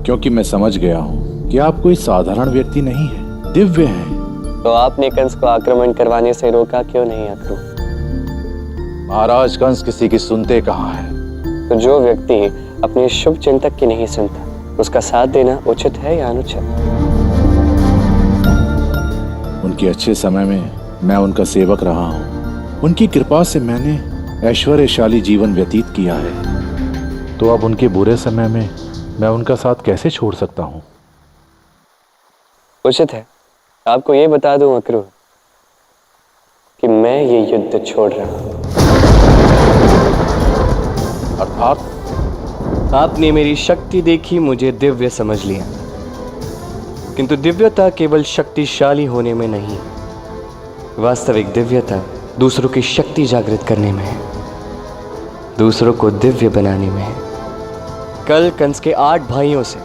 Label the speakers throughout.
Speaker 1: क्योंकि मैं समझ गया हूँ कि आप कोई साधारण व्यक्ति नहीं है, दिव्य हैं।
Speaker 2: तो आपने कंस को आक्रमण करवाने से रोका क्यों नहीं अक्रू?
Speaker 1: महाराज कंस किसी की सुनते कहाँ है?
Speaker 2: तो जो व्यक्ति अपने शुभ चिंतक की नहीं सुनता, उसका साथ देना उचित है या अनुचित?
Speaker 1: उनके अच्छे समय में मैं उनका सेवक रहा हूँ। उनकी कृपा से मैंने ऐश्वर्यशाली जीवन व्यतीत किया है, तो अब उनके बुरे समय में मैं उनका साथ कैसे छोड़ सकता हूँ?
Speaker 2: उचित है। आपको ये बता दूं अक्रू कि मैं ये युद्ध छोड़ रहा हूं।
Speaker 1: अर्थात?
Speaker 2: आपने मेरी शक्ति देखी, मुझे दिव्य समझ लिया, किंतु दिव्यता केवल शक्तिशाली होने में नहीं, वास्तविक दिव्यता दूसरों की शक्ति जागृत करने में है, दूसरों को दिव्य बनाने में है। कल कंस के 8 भाइयों से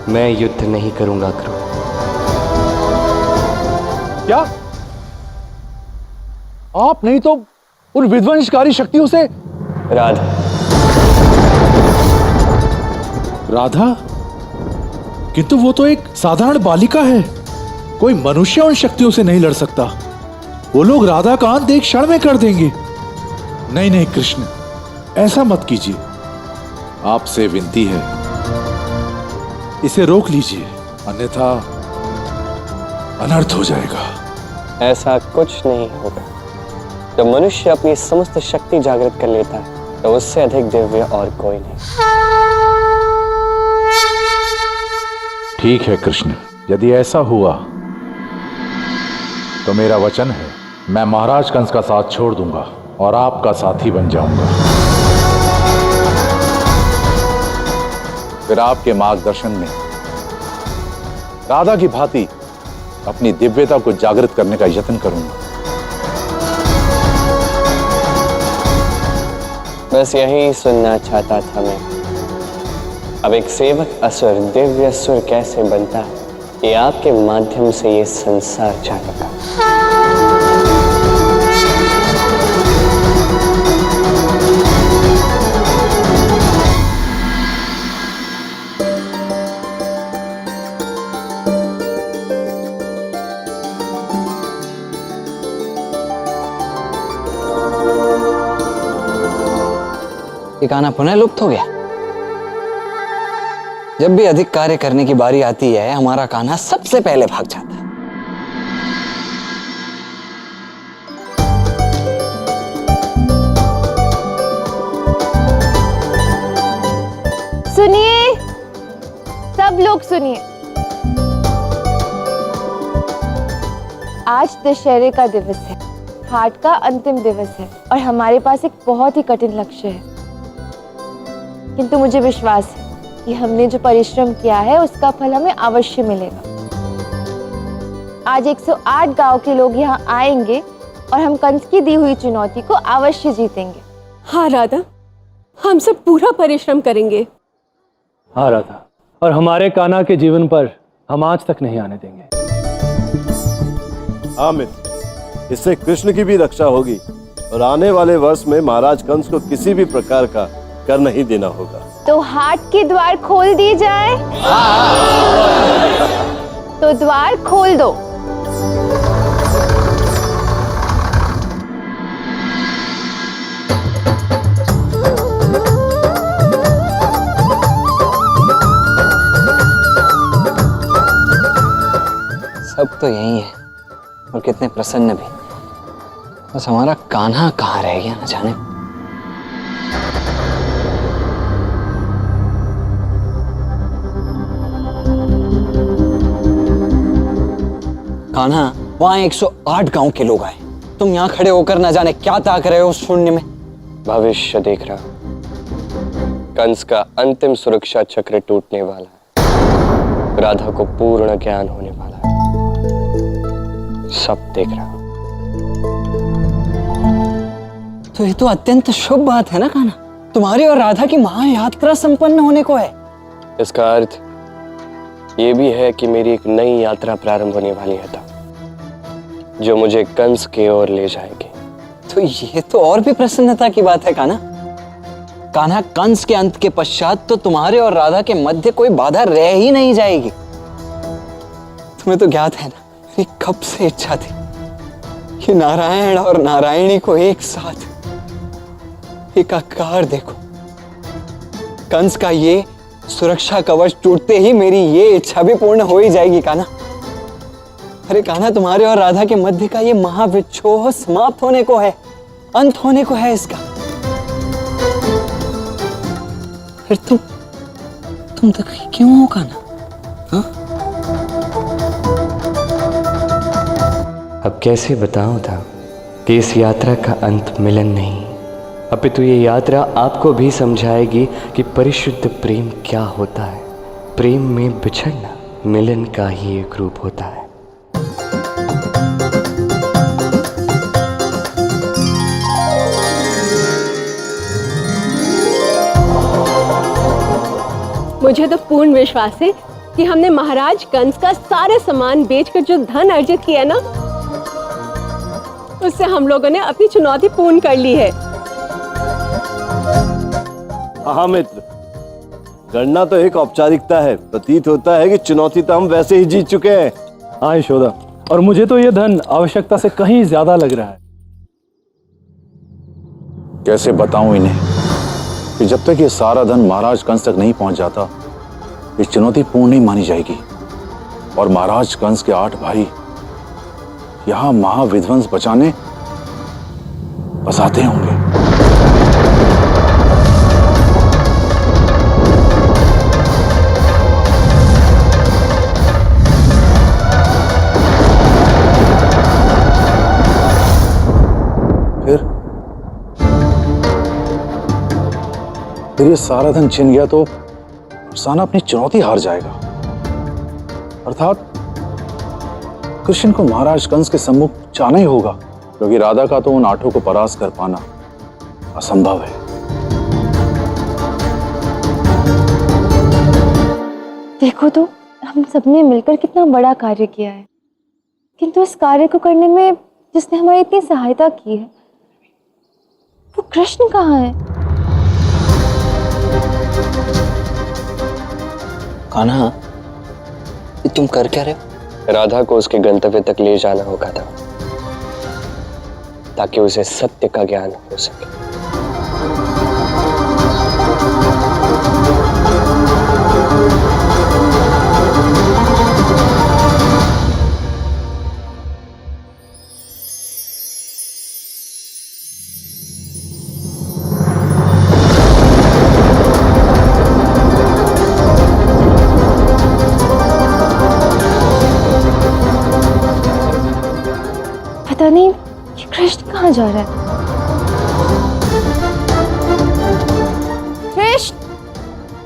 Speaker 2: मैं युद्ध नहीं करूंगा अक्रू।
Speaker 1: क्या? आप नहीं तो उन विध्वंसकारी शक्तियों से?
Speaker 2: राधा।
Speaker 1: राधा? किंतु वो तो एक साधारण बालिका है, कोई मनुष्य उन शक्तियों से नहीं लड़ सकता। वो लोग राधा का अंत एक क्षण में कर देंगे। नहीं नहीं कृष्ण, ऐसा मत कीजिए। आपसे विनती है, इसे रोक लीजिए, अन्यथा अनर्थ हो जाएगा।
Speaker 2: ऐसा कुछ नहीं होगा। जब मनुष्य अपनी समस्त शक्ति जागृत कर लेता है, तो उससे अधिक दिव्य और कोई नहीं।
Speaker 1: ठीक है कृष्ण, यदि ऐसा हुआ तो मेरा वचन है, मैं महाराज कंस का साथ छोड़ दूंगा और आपका साथी बन जाऊंगा। फिर आपके मार्गदर्शन में राधा की भांति अपनी दिव्यता को जागृत करने का यत्न करूंगा।
Speaker 2: बस यही सुनना चाहता था मैं। अब एक सेवक असुर दिव्य असुर कैसे बनता है, ये आपके माध्यम से ये संसार जानेगा।
Speaker 3: ये गाना पुनः लुप्त हो गया। जब भी अधिक कार्य करने की बारी आती है, हमारा कान्हा सबसे पहले भाग जाता है।
Speaker 4: सुनिए, सब लोग सुनिए। आज दशहरे का दिवस है, हाट का अंतिम दिवस है और हमारे पास एक बहुत ही कठिन लक्ष्य है, किंतु मुझे विश्वास है कि हमने जो परिश्रम किया है उसका फल हमें अवश्य मिलेगा। आज 108 गांव के लोग यहाँ आएंगे और हम कंस की दी हुई चुनौती को अवश्य जीतेंगे।
Speaker 5: हाँ राधा, हम सब पूरा परिश्रम करेंगे।
Speaker 6: हाँ राधा, और हमारे कान्हा के जीवन पर हम आज तक नहीं आने देंगे।
Speaker 7: हाँ मित्र, इससे कृष्ण की भी रक्षा होगी और आने वाले वर्ष में महाराज कंस को किसी भी प्रकार का कर नहीं देना होगा।
Speaker 4: तो हाट के द्वार खोल दिए जाए? तो द्वार खोल दो।
Speaker 3: सब तो यही है और कितने प्रसन्न भी। बस हमारा कान्हा कहाँ रह गया न जाने। कान्हा, वहां 108 गांव के लोग आए, तुम यहाँ खड़े होकर न जाने क्या ताक रहे हो शून्य में।
Speaker 2: भविष्य देख रहा हूं। कंस का अंतिम सुरक्षा चक्र टूटने वाला है, राधा को पूर्ण ज्ञान होने वाला है, सब देख रहा हूं।
Speaker 3: तो ये तो अत्यंत शुभ बात है ना कान्हा, तुम्हारी और राधा की महायात्रा संपन्न होने को है।
Speaker 2: इसका अर्थ ये भी है कि मेरी एक नई यात्रा प्रारंभ होने वाली है, जो मुझे कंस की ओर ले जाएगी।
Speaker 3: तो ये तो और भी प्रसन्नता की बात है कान्हा। कान्हा, कंस के अंत के पश्चात तो तुम्हारे और राधा के मध्य कोई बाधा रह ही नहीं जाएगी। तुम्हें तो ज्ञात है ना, मेरी कब से इच्छा थी कि नारायण और नारायणी को एक साथ एकाकार देखो। कंस का ये सुरक्षा कवच टूटते ही मेरी ये इच्छा भी पूर्ण हो ही जाएगी कान्हा। अरे कान्हा, तुम्हारे और राधा के मध्य का ये महाविच्छोह समाप्त होने को है, अंत होने को है इसका। फिर तुम दुखी क्यों हो कान्हा? हाँ?
Speaker 2: अब कैसे बताऊं था कि इस यात्रा का अंत मिलन नहीं, अपितु ये यात्रा आपको भी समझाएगी कि परिशुद्ध प्रेम क्या होता है। प्रेम में बिछड़ना मिलन का ही एक रूप होता है।
Speaker 5: मुझे तो पूर्ण विश्वास है कि हमने महाराज कंस का सारे सामान बेचकर जो धन अर्जित किया ना, उससे हम लोगों ने अपनी चुनौती पूर्ण कर ली है।
Speaker 7: हाँ मित्र, गणना तो एक औपचारिकता है। प्रतीत होता है कि चुनौती तो हम वैसे ही जीत चुके हैं।
Speaker 6: हाँ यशोदा, और मुझे तो ये धन आवश्यकता से कहीं ज्यादा लग रहा है।
Speaker 8: कैसे बताऊं इन्हें कि जब तक ये सारा धन महाराज कंस तक नहीं पहुंच जाता, ये चुनौती पूर्ण नहीं मानी जाएगी और महाराज कंस के 8 भाई यहां महाविध्वंस बचाने बस आते होंगे। फिर ये सारा धन छिन गया तो अफसाना अपनी चुनौती हार जाएगा, अर्थात कृष्ण को महाराज कंस के सम्मुख जाना ही होगा, क्योंकि राधा का तो उन 8 को परास्त कर पाना असंभव है।
Speaker 4: देखो तो, हम सबने मिलकर कितना बड़ा कार्य किया है, किंतु इस कार्य को करने में जिसने हमारी इतनी सहायता की है, वो कृष्ण कहाँ है?
Speaker 3: कान्हा, ये तुम कर क्या रहे हो?
Speaker 2: राधा को उसके गंतव्य तक ले जाना होगा था, ताकि उसे सत्य का ज्ञान हो सके।
Speaker 4: पता नहीं ये कृष्ण कहाँ जा रहा है। कृष्ण,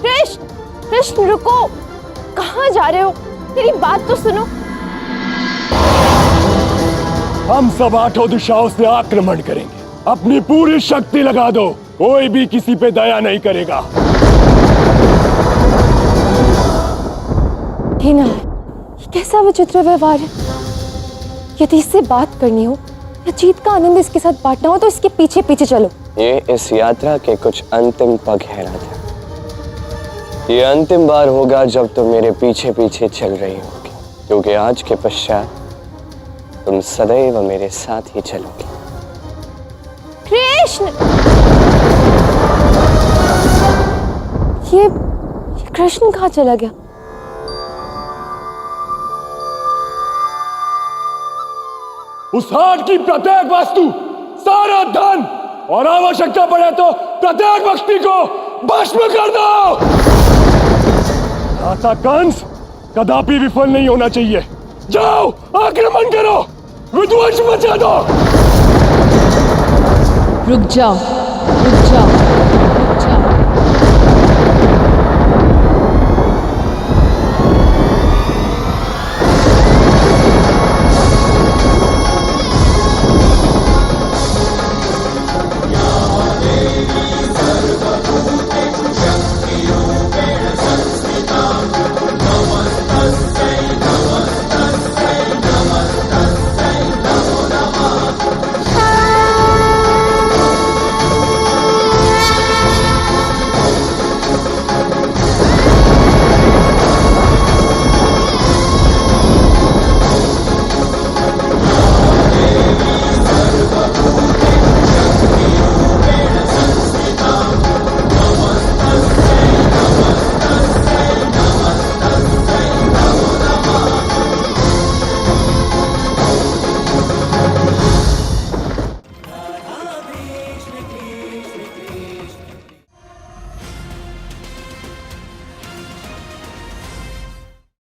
Speaker 4: कृष्ण, कृष्ण रुको, कहाँ जा रहे हो? मेरी बात तो सुनो।
Speaker 9: हम सब 8 दिशाओं से आक्रमण करेंगे। अपनी पूरी शक्ति लगा दो, कोई भी किसी पे दया नहीं करेगा।
Speaker 4: हे नारायण, ये कैसा विचित्र व्यवहार है। यदि इससे बात करनी हो या जीत का आनंद इसके साथ बांटना हो तो इसके पीछे पीछे चलो।
Speaker 2: ये इस यात्रा के कुछ अंतिम पग है राधा। ये अंतिम बार होगा जब तुम मेरे पीछे पीछे चल रही होगी, क्योंकि आज के पश्चात तुम सदैव मेरे साथ ही चलोगी।
Speaker 4: कृष्ण, ये कृष्ण कहाँ चला गया?
Speaker 9: उस हाट की प्रत्येक वस्तु, सारा धन और आवश्यकता पड़े तो प्रत्येक व्यक्ति को भस्म कर दो। राजा कंस कदापि विफल नहीं होना चाहिए। जाओ, आक्रमण करो, विध्वंस मचा दो।
Speaker 5: रुक जाओ, रुक जाओ।